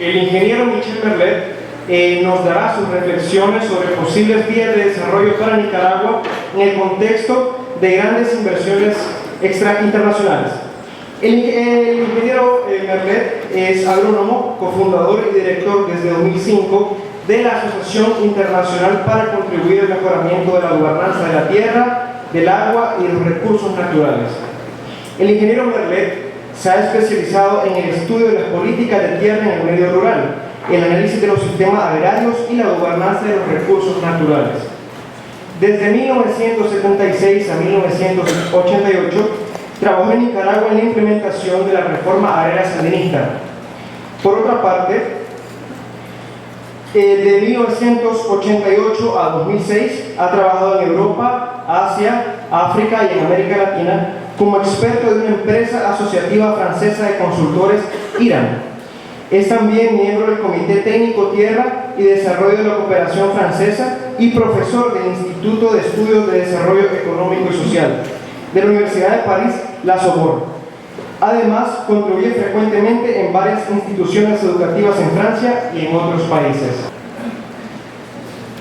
El ingeniero Michel Merlet nos dará sus reflexiones sobre posibles vías de desarrollo para Nicaragua en el contexto de grandes inversiones internacionales. El ingeniero Merlet es agrónomo, cofundador y director desde 2005 de la Asociación Internacional para contribuir al mejoramiento de la gobernanza de la tierra, del agua y de los recursos naturales. El ingeniero Merlet se ha especializado en el estudio de las políticas de tierra en el medio rural, el análisis de los sistemas agrarios y la gobernanza de los recursos naturales. Desde 1976 a 1988, trabajó en Nicaragua en la implementación de la reforma agraria sandinista. Por otra parte, de 1988 a 2006 ha trabajado en Europa, Asia, África y en América Latina como experto de una empresa asociativa francesa de consultores, IRAM. Es también miembro del Comité Técnico Tierra y Desarrollo de la Cooperación Francesa y profesor del Instituto de Estudios de Desarrollo Económico y Social de la Universidad de París, La Sorbonne. Además, contribuye frecuentemente en varias instituciones educativas en Francia y en otros países.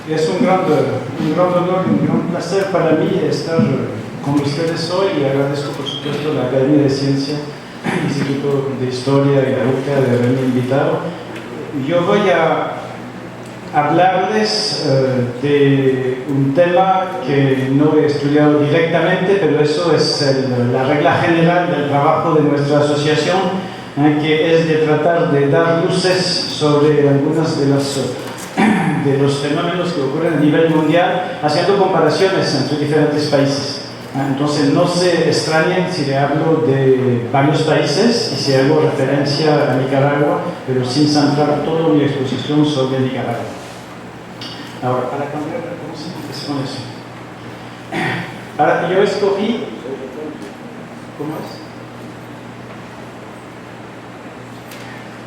Es un gran honor y un gran placer para mí estar con ustedes hoy y agradezco por supuesto a la Academia de Ciencia, Instituto de Historia y la UCA de haberme invitado. Yo voy a hablarles de un tema que no he estudiado directamente, pero eso es la regla general del trabajo de nuestra asociación, que es de tratar de dar luces sobre algunos de los fenómenos que ocurren a nivel mundial, haciendo comparaciones entre diferentes países. Entonces no se extrañen si le hablo de varios países y si hago referencia a Nicaragua, pero sin centrar toda mi exposición sobre Nicaragua. Ahora, para cambiar, ¿cómo se empieza con eso? Ahora, yo escogí... ¿Cómo es?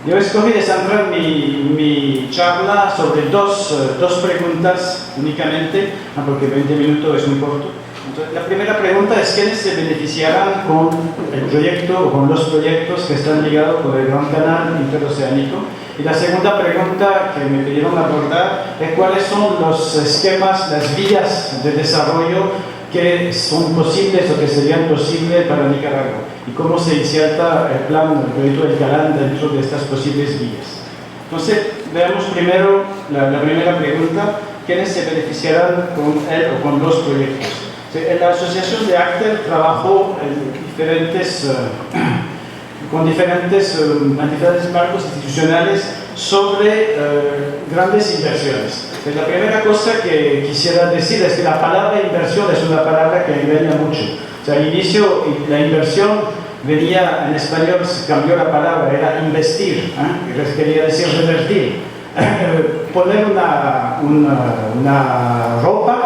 Yo escogí de centrar mi charla sobre dos preguntas únicamente, porque 20 minutos es muy corto. Entonces, la primera pregunta es: ¿quiénes se beneficiarán con el proyecto o con los proyectos que están ligados con el Gran Canal Interoceánico? Y la segunda pregunta que me pidieron abordar es: ¿cuáles son los esquemas, las vías de desarrollo que son posibles o que serían posibles para Nicaragua? ¿Y cómo se inserta el plan, el proyecto del Canal dentro de estas posibles vías? Entonces, veamos primero la primera pregunta: ¿quiénes se beneficiarán con él o con los proyectos? En la Asociación de Acter trabajó con diferentes marcos institucionales sobre grandes inversiones. La primera cosa que quisiera decir es que la palabra inversión es una palabra que engaña mucho. O sea, al inicio la inversión venía, en español se cambió la palabra, era investir, que quería decir revertir. Poner una ropa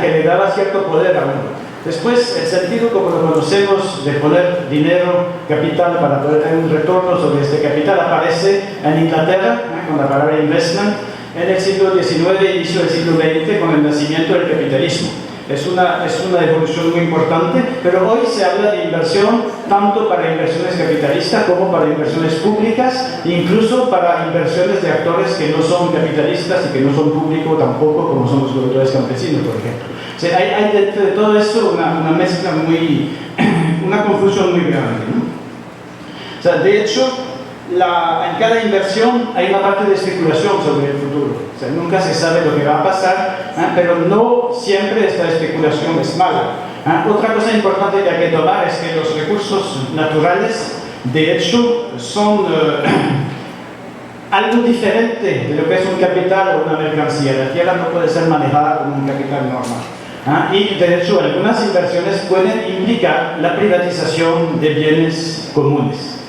que le daba cierto poder a uno. Después, el sentido como lo conocemos de poner dinero, capital, para poder tener un retorno sobre este capital, aparece en Inglaterra con la palabra investment, en el siglo XIX e inicio del siglo XX con el nacimiento del capitalismo. Es una evolución muy importante, pero hoy se habla de inversión tanto para inversiones capitalistas como para inversiones públicas, incluso para inversiones de actores que no son capitalistas y que no son públicos tampoco, como son los productores campesinos, por ejemplo. O sea, hay dentro de todo esto una mezcla una confusión muy grande, ¿no? O sea, de hecho, en cada inversión hay una parte de especulación sobre el futuro. O sea, nunca se sabe lo que va a pasar, pero no siempre esta especulación es mala. Otra cosa importante que hay que tomar es que los recursos naturales, de hecho, son algo diferente de lo que es un capital o una mercancía. La tierra no puede ser manejada como un capital normal. Y de hecho, algunas inversiones pueden implicar la privatización de bienes comunes.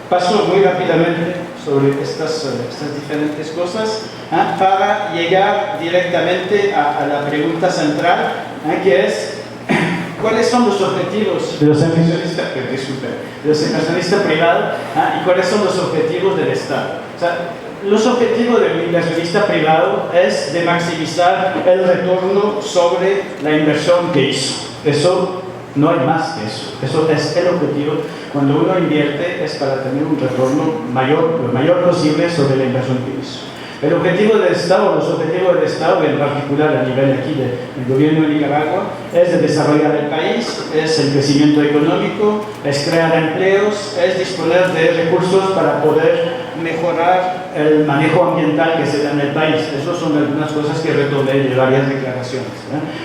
Paso muy rápidamente sobre estas diferentes cosas para llegar directamente a la pregunta central, que es: ¿cuáles son los objetivos de los inversionistas privados y cuáles son los objetivos del Estado? O sea, los objetivos del inversionista privado es de maximizar el retorno sobre la inversión que hizo. Eso No hay más que eso. Eso es el objetivo. Cuando uno invierte es para tener un retorno mayor, lo mayor posible sobre la inversión que hizo. El objetivo del Estado, los objetivos del Estado, en particular a nivel aquí del gobierno de Nicaragua, es de desarrollar el país, es el crecimiento económico, es crear empleos, es disponer de recursos para poder mejorar el manejo ambiental que se da en el país. Esas son algunas cosas que retomé de varias declaraciones.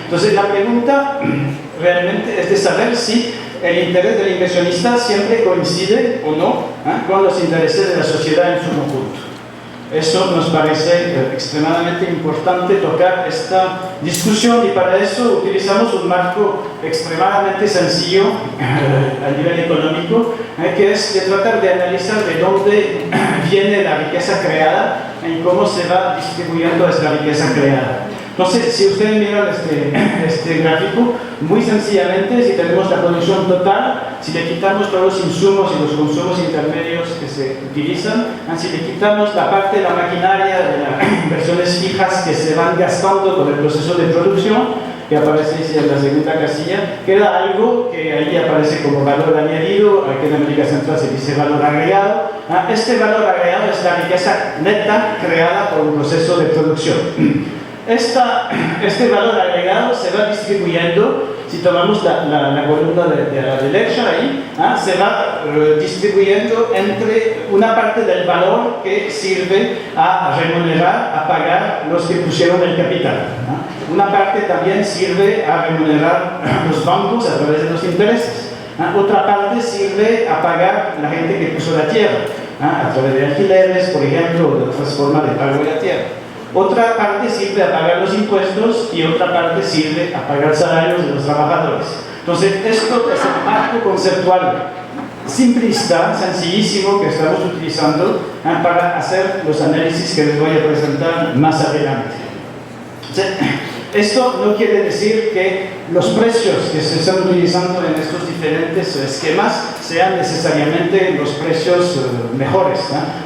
Entonces, la pregunta realmente es de saber si el interés del inversionista siempre coincide o no con los intereses de la sociedad en su conjunto. Eso nos parece extremadamente importante tocar esta discusión y para eso utilizamos un marco extremadamente sencillo a nivel económico, que es de tratar de analizar de dónde viene la riqueza creada y cómo se va distribuyendo esta riqueza creada. Entonces, si ustedes miran este gráfico, muy sencillamente, si tenemos la producción total, si le quitamos todos los insumos y los consumos intermedios que se utilizan, si le quitamos la parte de la maquinaria, de las inversiones fijas que se van gastando con el proceso de producción, que aparece en la segunda casilla, queda algo que ahí aparece como valor añadido, aquí en América Central se dice valor agregado. Este valor agregado es la riqueza neta creada por un proceso de producción. Este valor agregado se va distribuyendo, si tomamos la columna de la derecha ahí, se va distribuyendo entre una parte del valor que sirve a remunerar, a pagar los que pusieron el capital. Una parte también sirve a remunerar los bancos a través de los intereses. Otra parte sirve a pagar la gente que puso la tierra, a través de alquileres, por ejemplo, o de otras formas de pago de la tierra. Otra parte sirve a pagar los impuestos y otra parte sirve a pagar salarios de los trabajadores. Entonces, esto es el marco conceptual simplista, sencillísimo que estamos utilizando para hacer los análisis que les voy a presentar más adelante. Esto no quiere decir que los precios que se están utilizando en estos diferentes esquemas sean necesariamente los precios mejores.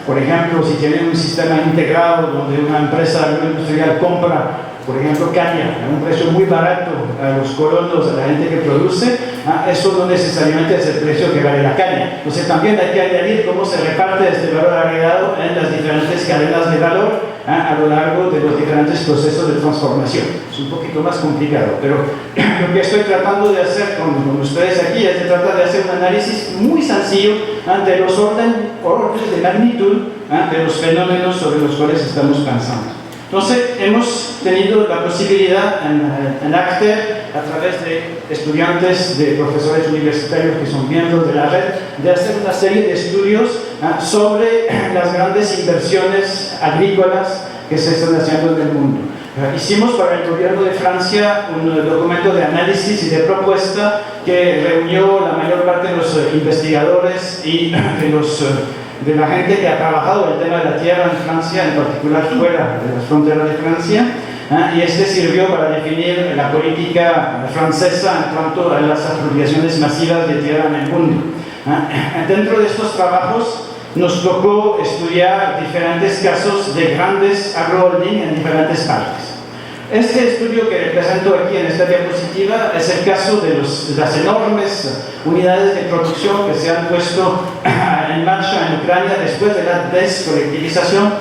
Por ejemplo, si tienen un sistema integrado donde una empresa agroindustrial compra, por ejemplo, caña a un precio muy barato a los colonos, a la gente que produce, eso no necesariamente es el precio que vale la caña. Entonces también hay que añadir cómo se reparte este valor agregado en las diferentes cadenas de valor a lo largo de los diferentes procesos de transformación. Es un poquito más complicado, pero lo que estoy tratando de hacer con ustedes aquí es de tratar de hacer un análisis muy sencillo de los órdenes de magnitud de los fenómenos sobre los cuales estamos pensando. Entonces, hemos tenido la posibilidad en ACTER, a través de estudiantes, de profesores universitarios que son miembros de la red, de hacer una serie de estudios sobre las grandes inversiones agrícolas que se están haciendo en el mundo. Hicimos para el gobierno de Francia un documento de análisis y de propuesta que reunió la mayor parte de los investigadores y de la gente que ha trabajado el tema de la tierra en Francia, en particular fuera de las fronteras de Francia, y este sirvió para definir la política francesa en cuanto a las apropiaciones masivas de tierra en el mundo. Dentro de estos trabajos nos tocó estudiar diferentes casos de grandes agroholding en diferentes partes. Este estudio que presento aquí en esta diapositiva es el caso de las enormes unidades de producción que se han puesto en marcha en Ucrania después de la descolectivización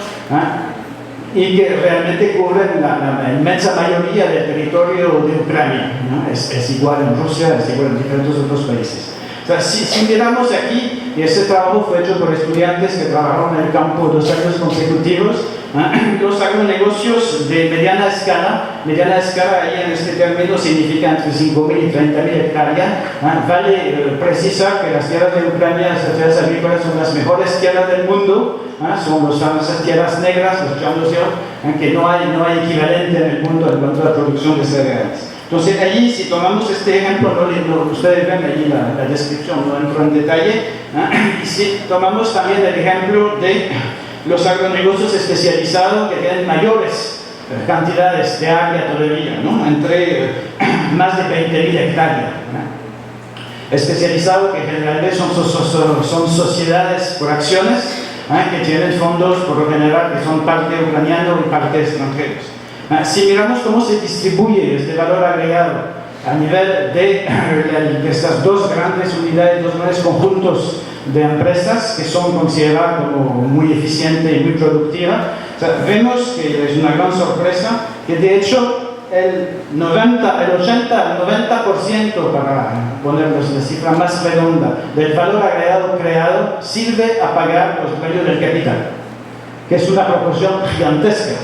y que realmente cubren la inmensa mayoría del territorio de Ucrania. Es igual en Rusia, es igual en diferentes otros países. O sea, si miramos aquí, y este trabajo fue hecho por estudiantes que trabajaron en el campo 2 años consecutivos, los agronegocios de mediana escala ahí en este término significa entre 5.000 y 30.000 hectáreas. Vale precisar que las tierras de Ucrania, las tierras agrícolas, son las mejores tierras del mundo, son las famosas tierras negras, los llanos de oro, que no hay equivalente en el mundo en cuanto a la producción de cereales. Entonces allí, si tomamos este ejemplo, ustedes ven allí la descripción, no entro en detalle, y si tomamos también el ejemplo de los agronegocios especializados que tienen mayores cantidades de área todavía, entre más de 20.000 hectáreas. Especializados que generalmente son sociedades por acciones que tienen fondos por lo general que son parte ucraniano y parte extranjeros. Si miramos cómo se distribuye este valor agregado a nivel de estas dos grandes unidades, dos grandes conjuntos de empresas que son consideradas como muy eficiente y muy productiva. O sea, vemos que es una gran sorpresa que de hecho el 80 al 90%, para ponerlo en la cifra más redonda, del valor agregado creado sirve a pagar los dueños del capital, que es una proporción gigantesca,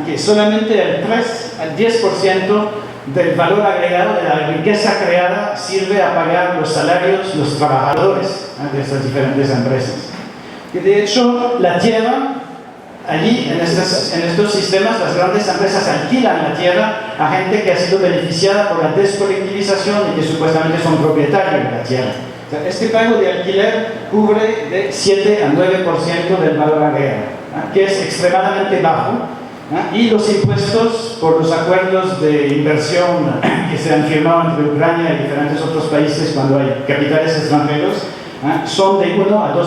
que solamente el 3 al 10% del valor agregado de la riqueza creada sirve a pagar los salarios, los trabajadores de estas diferentes empresas. Que de hecho la tierra, allí en estos sistemas, las grandes empresas alquilan la tierra a gente que ha sido beneficiada por la descolectivización y que supuestamente son propietarios de la tierra. O sea, este pago de alquiler cubre de 7 al 9% del valor agregado, que es extremadamente bajo. Y los impuestos por los acuerdos de inversión que se han firmado entre Ucrania y diferentes otros países cuando hay capitales extranjeros son de 1 a 2%.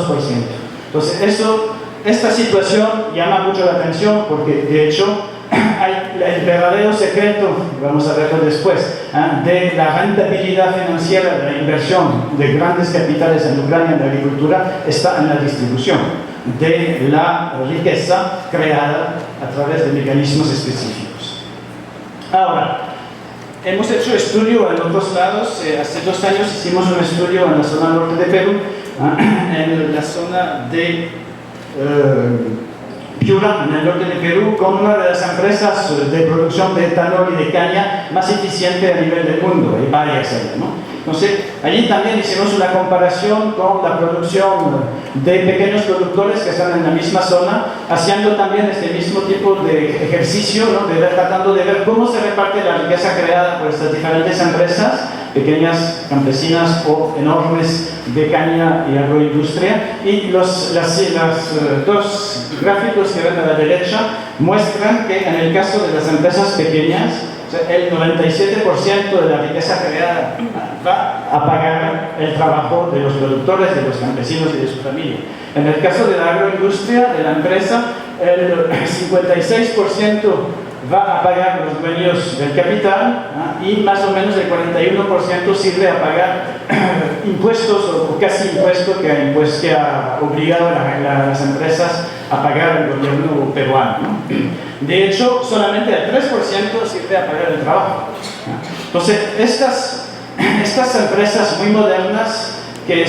Entonces, esta situación llama mucho la atención porque, de hecho, hay el verdadero secreto, vamos a verlo después, de la rentabilidad financiera de la inversión de grandes capitales en Ucrania en la agricultura está en la distribución de la riqueza creada a través de mecanismos específicos. Ahora, hemos hecho estudio en otros lados. Hace 2 años hicimos un estudio en la zona norte de Perú, en la zona de Piura, en el norte de Perú, con una de las empresas de producción de etanol y de caña más eficiente a nivel del mundo. Hay varias ahí, ¿no? Entonces, allí también hicimos una comparación con la producción de pequeños productores que están en la misma zona, haciendo también este mismo tipo de ejercicio, ¿no? Tratando de ver cómo se reparte la riqueza creada por estas diferentes empresas, pequeñas, campesinas o enormes de caña y agroindustria. Y los dos gráficos que ven a la derecha muestran que en el caso de las empresas pequeñas, el 97% de la riqueza creada va a pagar el trabajo de los productores, de los campesinos y de su familia. En el caso de la agroindustria, de la empresa, el 56% va a pagar los dueños del capital, y más o menos el 41% sirve a pagar impuestos o casi impuestos que ha obligado a las empresas a pagar el gobierno peruano, ¿no? De hecho, solamente el 3% sirve a pagar el trabajo. Entonces, estas empresas muy modernas que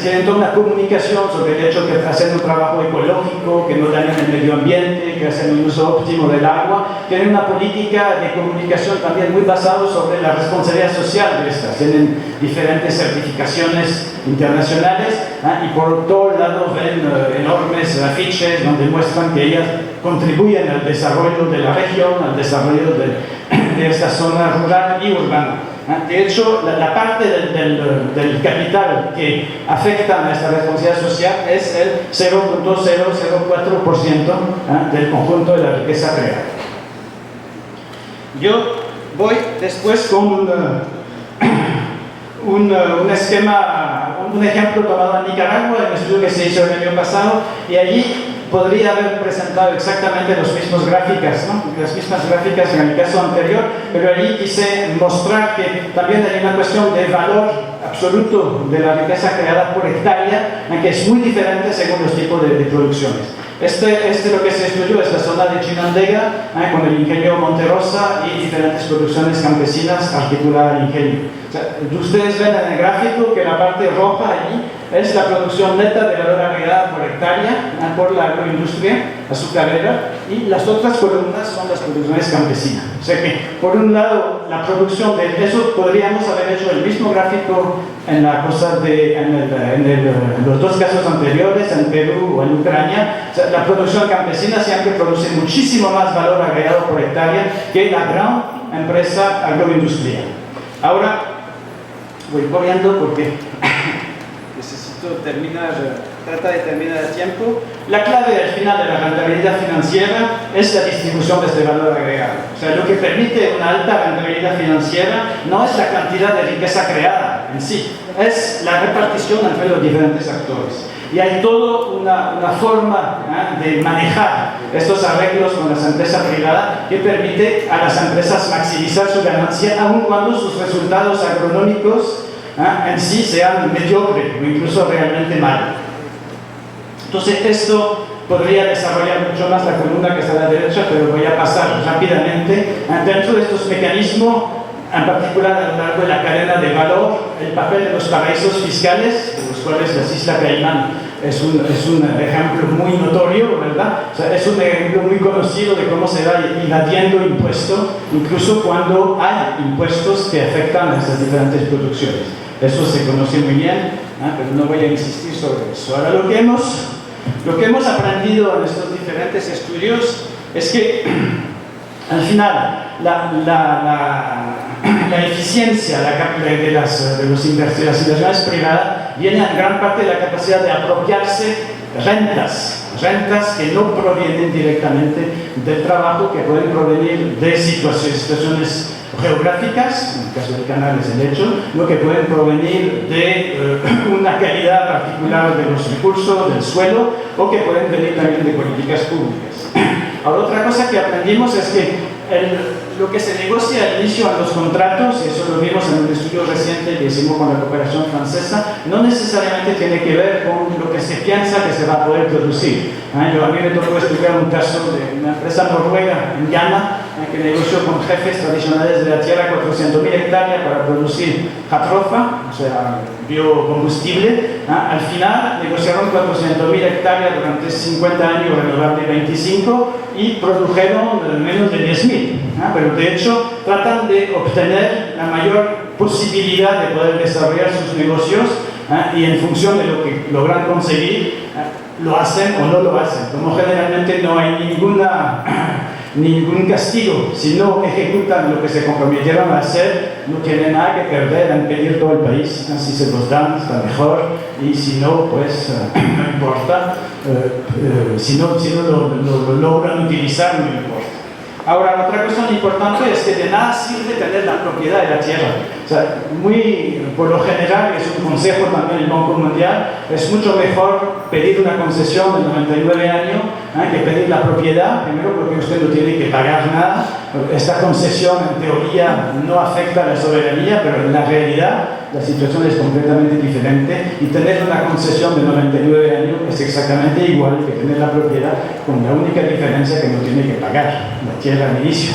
tienen toda una comunicación sobre el hecho de hacer un trabajo ecológico, que no dañan el medio ambiente, que hacen un uso óptimo del agua, tienen una política de comunicación también muy basada sobre la responsabilidad social de estas. Tienen diferentes certificaciones internacionales, y por todo lado ven enormes afiches donde muestran que ellas contribuyen al desarrollo de la región, al desarrollo de esta zona rural y urbana. De hecho, la parte del capital que afecta a esta responsabilidad social es el 0.004% del conjunto de la riqueza creada. Yo voy después con un esquema, un ejemplo tomado en Nicaragua, en el estudio que se hizo el año pasado, y allí podría haber presentado exactamente las mismas gráficas, ¿no? Las mismas gráficas en el caso anterior, pero allí quise mostrar que también hay una cuestión de valor absoluto de la riqueza creada por hectárea, que es muy diferente según los tipos de producciones. Lo que se estudió es la zona de Chinandega, con el ingenio Monterosa y diferentes producciones campesinas articuladas al ingenio. O sea, ustedes ven en el gráfico que la parte roja allí es la producción neta de valor agregado por hectárea por la agroindustria azucarera, y las otras columnas son las producciones campesinas. O sea que, por un lado, la producción de eso podríamos haber hecho el mismo gráfico en los dos casos anteriores, en Perú o en Ucrania. O sea, la producción campesina siempre produce muchísimo más valor agregado por hectárea que la gran empresa agroindustrial. Ahora, voy corriendo porque necesito trata de terminar a tiempo. La clave al final de la rentabilidad financiera es la distribución de este valor agregado. O sea, lo que permite una alta rentabilidad financiera no es la cantidad de riqueza creada en sí, es la repartición entre los diferentes actores. y hay toda una forma de manejar estos arreglos con las empresas privadas que permite a las empresas maximizar su ganancia aun cuando sus resultados agronómicos en sí sean mediocres o incluso realmente malos. Entonces esto podría desarrollar mucho más la columna que está a la derecha, pero voy a pasar rápidamente. Dentro de estos mecanismos, en particular a lo largo de la cadena de valor, el papel de los paraísos fiscales, de los cuales las Islas Caimán es un ejemplo muy notorio, ¿verdad? O sea, es un ejemplo muy conocido de cómo se va evadiendo impuestos, incluso cuando hay impuestos que afectan a esas diferentes producciones. Eso se conoce muy bien, pero no voy a insistir sobre eso. Ahora, lo que hemos aprendido en estos diferentes estudios es que al final la eficiencia de las inversiones privadas viene en gran parte de la capacidad de apropiarse rentas que no provienen directamente del trabajo, que pueden provenir de situaciones geográficas, en el caso del canal es el hecho, lo que pueden provenir de una calidad particular de los recursos, del suelo, o que pueden venir también de políticas públicas. Ahora, otra cosa que aprendimos es que lo que se negocia al inicio en los contratos, y eso lo vimos en un estudio reciente que hicimos con la cooperación francesa, no necesariamente tiene que ver con lo que se piensa que se va a poder producir. A mí me tocó estudiar un caso de una empresa noruega en Ghana que negoció con jefes tradicionales de la tierra 400.000 hectáreas para producir jatropha, o sea, biocombustible. Al final negociaron 400.000 hectáreas durante 50 años, renovable 25, y produjeron menos de 10.000. Pero de hecho tratan de obtener la mayor posibilidad de poder desarrollar sus negocios y en función de lo que logran conseguir, lo hacen o no lo hacen. Como generalmente no hay ningún castigo, si no ejecutan lo que se comprometieron a hacer, no tienen nada que perder en pedir todo el país. Si se los dan, está mejor, y si no, pues no importa. Si no lo logran utilizar, no importa. Ahora, otra cosa importante es que de nada sirve tener la propiedad de la tierra. O sea, por lo general, es un consejo también del Banco Mundial, es mucho mejor pedir una concesión de 99 años que pedir la propiedad, primero porque usted no tiene que pagar nada. Esta concesión, en teoría, no afecta a la soberanía, pero en la realidad la situación es completamente diferente, y tener una concesión de 99 años es exactamente igual que tener la propiedad, con la única diferencia que no tiene que pagar la tierra al inicio.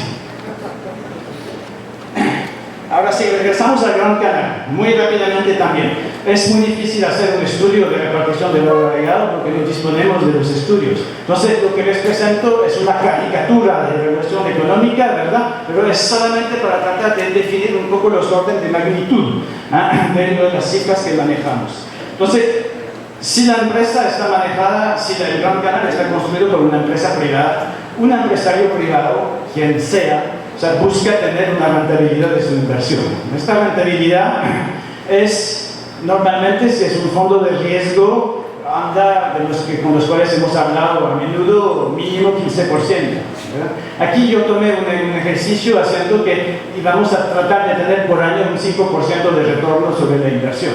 Ahora sí, regresamos al Gran Canal, muy rápidamente también. Es muy difícil hacer un estudio de repartición de valor agregado porque no disponemos de los estudios. Entonces, lo que les presento es una caricatura de relación económica, ¿verdad? Pero es solamente para tratar de definir un poco los órdenes de magnitud de las cifras que manejamos. Entonces, si la empresa está manejada, si el Gran Canal está construido por una empresa privada, un empresario privado, quien sea, o sea, busca tener una rentabilidad de su inversión. Esta rentabilidad es, normalmente, si es un fondo de riesgo, anda con los cuales hemos hablado a menudo, mínimo 15%. ¿verdad? Aquí yo tomé un ejercicio haciendo que íbamos a tratar de tener por año un 5% de retorno sobre la inversión,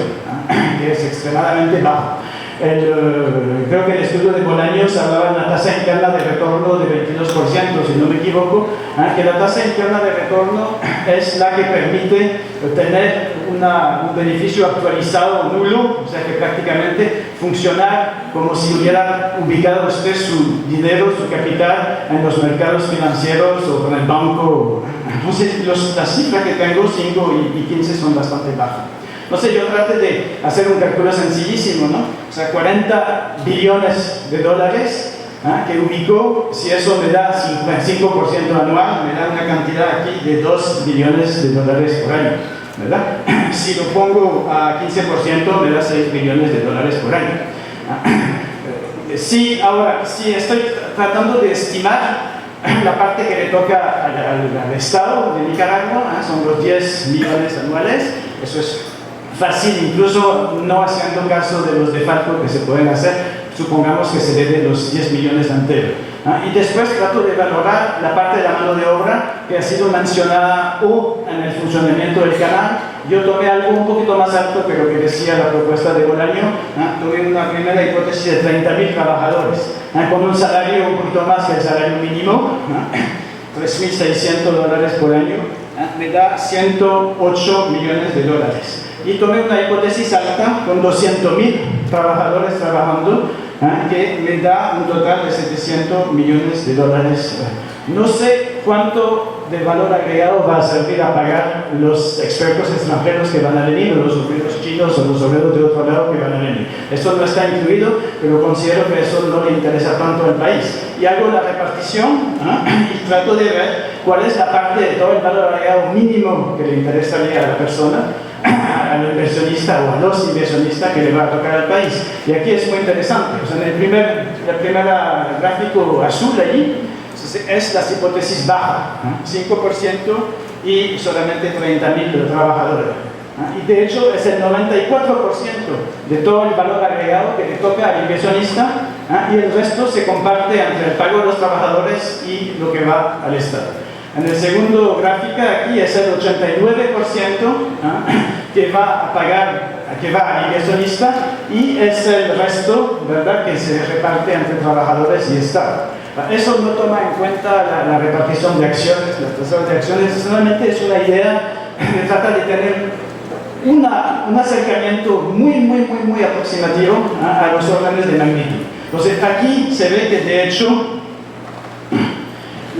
que es extremadamente bajo. Creo que el estudio de Bolaños hablaba de una tasa interna de retorno de 22%, si no me equivoco, que la tasa interna de retorno es la que permite tener un beneficio actualizado nulo, o sea que prácticamente funcionar como si hubiera ubicado usted su dinero, su capital en los mercados financieros o con el banco. Entonces las cifras que tengo, 5 y 15, son bastante bajas. Entonces yo traté de hacer un cálculo sencillísimo, ¿no? O sea, 40 billones de dólares, que ubicó, si eso me da 5% anual, me da una cantidad aquí de 2 billones de dólares por año, ¿verdad? Si lo pongo a 15%, me da 6 billones de dólares por año. Ahora, si estoy tratando de estimar la parte que le toca al Estado de Nicaragua, son los 10 millones anuales, eso es fácil, incluso no haciendo caso de los defalcos que se pueden hacer, supongamos que se debe los 10 millones enteros. Y después trato de valorar la parte de la mano de obra que ha sido mencionada o en el funcionamiento del canal yo tomé algo un poquito más alto que lo que decía la propuesta de Bolaño. Tuve una primera hipótesis de 30.000 trabajadores, con un salario un poquito más que el salario mínimo, $3.600 por año, me da 108 millones de dólares. Y tomé una hipótesis alta con 200.000 trabajadores trabajando, que me da un total de 700 millones de dólares. No sé cuánto de valor agregado va a servir a pagar los expertos extranjeros que van a venir, o los obreros chinos o los obreros de otro lado que van a venir. Esto no está incluido, pero considero que eso no le interesa tanto al país. Y hago la repartición y trato de ver cuál es la parte de todo el valor agregado mínimo que le interesaría a la persona, al inversionista o a los inversionistas que le va a tocar al país. Y aquí es muy interesante. O sea, en el primer gráfico azul allí es la hipótesis baja, 5% y solamente 30.000 trabajadores. Y de hecho es el 94% de todo el valor agregado que le toca al inversionista, y el resto se comparte entre el pago de los trabajadores y lo que va al Estado. En el segundo gráfico aquí es el 89% que va a pagar, que va al inversionista, y es el resto, ¿verdad?, que se reparte entre trabajadores y Estado. Eso no toma en cuenta la repartición de acciones, las tasas de acciones, solamente es una idea que trata de tener un acercamiento muy aproximativo a los órdenes de magnitud. Entonces aquí se ve que de hecho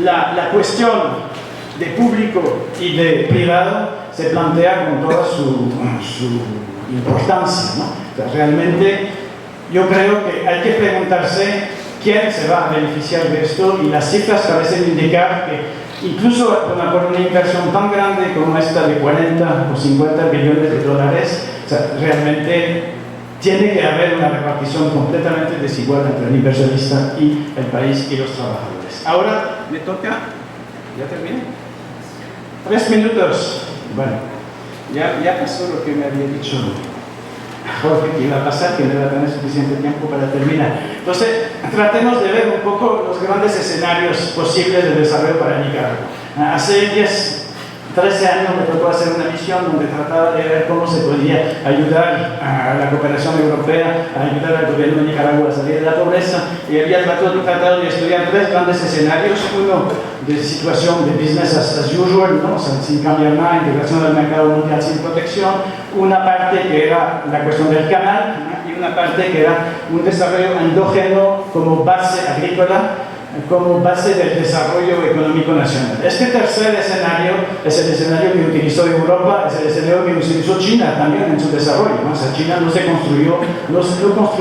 la cuestión de público y de privado se plantea con toda su importancia, ¿no? O sea, realmente yo creo que hay que preguntarse quién se va a beneficiar de esto, y las cifras parecen indicar que incluso por una inversión tan grande como esta de 40 o 50 billones de dólares, o sea, realmente tiene que haber una repartición completamente desigual entre el inversionista y el país y los trabajadores. Ahora me toca, ¿ya terminé? 3 minutos. Bueno, ya pasó lo que me había dicho Jorge que iba a pasar, que no iba a tener suficiente tiempo para terminar. Entonces, tratemos de ver un poco los grandes escenarios posibles de desarrollo para Nicaragua. Hace 13 años me tocó hacer una misión donde trataba de ver cómo se podía ayudar a la cooperación europea, a ayudar al gobierno de Nicaragua a salir de la pobreza, y había tratado de estudiar 3 grandes escenarios: uno de situación de business as usual, ¿no? O sea, sin cambiar nada, integración del mercado mundial sin protección; una parte que era la cuestión del canal, ¿no? Y una parte que era un desarrollo endógeno como base agrícola, como base del desarrollo económico nacional. Este tercer escenario es el escenario que utilizó Europa, es el escenario que utilizó China también en su desarrollo, ¿no? O sea, China no construyó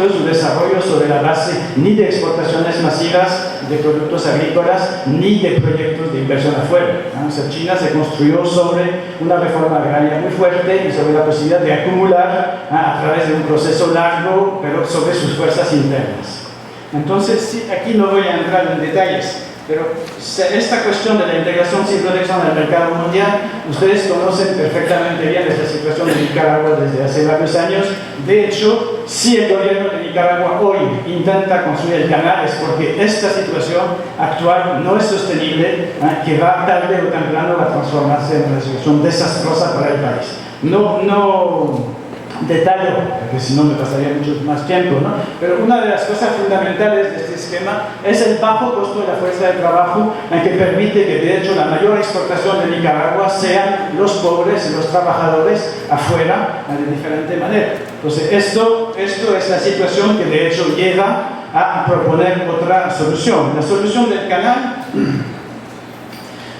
su desarrollo sobre la base ni de exportaciones masivas de productos agrícolas, ni de proyectos de inversión afuera, ¿no? O sea, China se construyó sobre una reforma agraria muy fuerte y sobre la posibilidad de acumular a través de un proceso largo, pero sobre sus fuerzas internas. Entonces, sí, aquí no voy a entrar en detalles, pero esta cuestión de la integración sin protección al mercado mundial, ustedes conocen perfectamente bien esta situación de Nicaragua desde hace varios años. De hecho, si el gobierno de Nicaragua hoy intenta construir el canal, es porque esta situación actual no es sostenible, que va tarde o temprano a transformarse en una situación desastrosa para el país. No detallo, porque si no me pasaría mucho más tiempo, ¿no? Pero una de las cosas fundamentales de este esquema es el bajo costo de la fuerza de trabajo, que permite que de hecho la mayor exportación de Nicaragua sean los pobres y los trabajadores afuera, de diferente manera. Entonces esto es la situación que de hecho lleva a proponer otra solución. La solución del canal,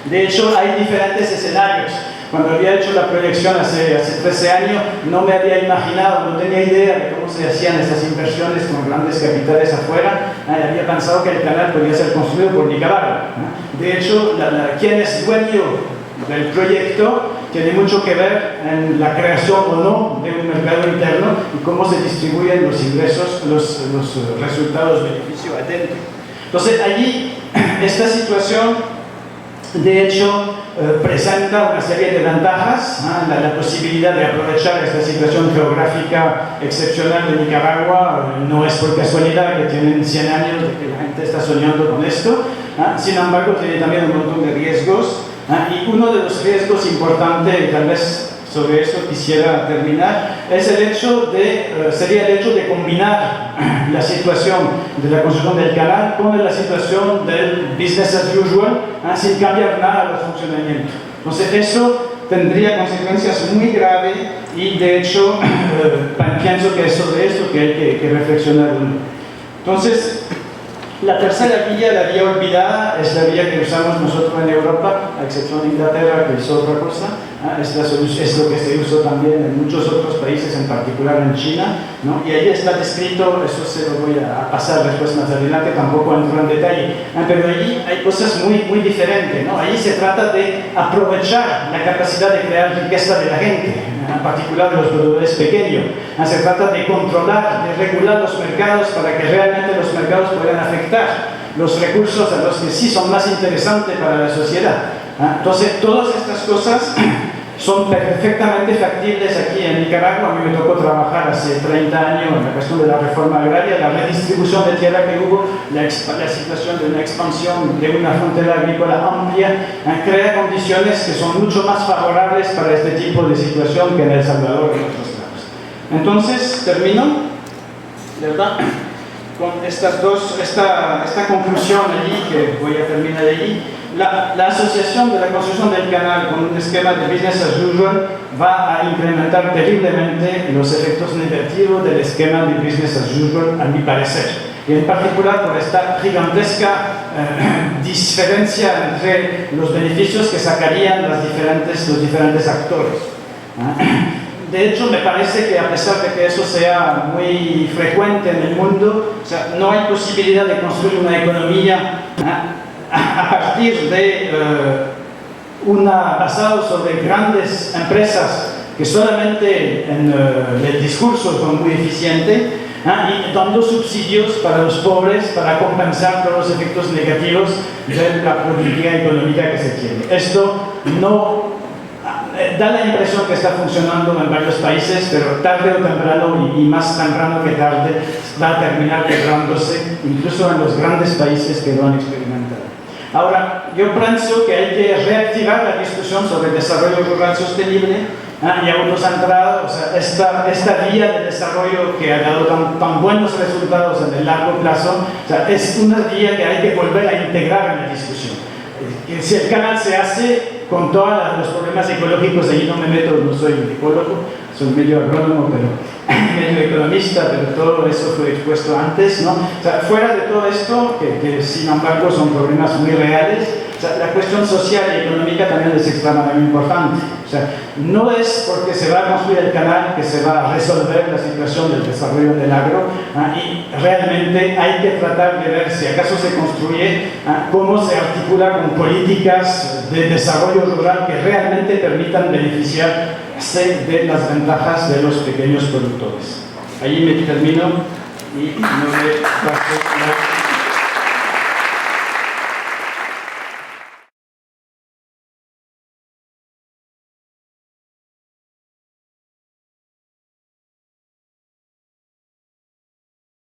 de hecho hay diferentes escenarios. Cuando había hecho la proyección hace 13 años, no me había imaginado, no tenía idea de cómo se hacían esas inversiones con grandes capitales afuera. Había pensado que el canal podía ser construido por Nicaragua. De hecho, quien es dueño del proyecto tiene mucho que ver en la creación o no de un mercado interno y cómo se distribuyen los ingresos, los resultados beneficio adentro. Entonces, allí, esta situación de hecho presenta una serie de ventajas, la posibilidad de aprovechar esta situación geográfica excepcional de Nicaragua. No es por casualidad que tienen 100 años de que la gente está soñando con esto. Sin embargo, tiene también un montón de riesgos, y uno de los riesgos importantes, tal vez sobre eso quisiera terminar, es sería el hecho de combinar la situación de la construcción del canal con la situación del business as usual, sin cambiar nada del funcionamiento. Entonces eso tendría consecuencias muy graves y de hecho pienso que es sobre esto que hay que reflexionar. Entonces, la tercera vía, la vía olvidada, es la vía que usamos nosotros en Europa, a excepción de Inglaterra, que hizo otra cosa. Es lo que se usó también en muchos otros países, en particular en China, ¿no? Y ahí está descrito, eso se lo voy a pasar después más adelante, tampoco entro en detalle, pero allí hay cosas muy diferentes, ¿no? Ahí se trata de aprovechar la capacidad de crear riqueza de la gente, en particular de los productores pequeños. Se trata de controlar, de regular los mercados para que realmente los mercados puedan afectar los recursos a los que sí son más interesantes para la sociedad. Entonces, todas estas cosas son perfectamente factibles aquí en Nicaragua. A mí me tocó trabajar hace 30 años en la cuestión de la reforma agraria, la redistribución de tierra que hubo, la situación de una expansión de una frontera agrícola amplia, crea condiciones que son mucho más favorables para este tipo de situación que en El Salvador y en otros lados. Entonces, termino, ¿verdad?, con esta conclusión allí, que voy a terminar allí. La asociación de la construcción del canal con un esquema de business as usual va a incrementar terriblemente los efectos negativos del esquema de business as usual, a mi parecer. Y en particular por esta gigantesca diferencia entre los beneficios que sacarían los diferentes actores. De hecho, me parece que a pesar de que eso sea muy frecuente en el mundo, o sea, no hay posibilidad de construir una economía a partir de basado sobre grandes empresas que solamente en el discurso son muy eficientes, y dando subsidios para los pobres para compensar todos los efectos negativos de la política económica que se tiene. Esto no da la impresión que está funcionando en varios países, pero tarde o temprano, y más temprano que tarde, va a terminar quebrándose, incluso en los grandes países que lo han experimentado. Ahora, yo pienso que hay que reactivar la discusión sobre el desarrollo rural sostenible, y aún nos ha entrado, o sea, esta vía de desarrollo que ha dado tan buenos resultados en el largo plazo, o sea, es una vía que hay que volver a integrar en la discusión. Si el canal se hace con todos los problemas ecológicos, ahí no me meto, no soy ecólogo, soy medio agrónomo, pero medio economista, pero todo eso fue expuesto antes, ¿no? O sea, fuera de todo esto, que sin embargo son problemas muy reales, o sea, la cuestión social y económica también es extremadamente importante. O sea, no es porque se va a construir el canal que se va a resolver la situación del desarrollo del agro, y realmente hay que tratar de ver si acaso se construye, cómo se articula con políticas de desarrollo rural que realmente permitan beneficiarse de las ventajas de los pequeños productores. Ahí me termino y no me paso la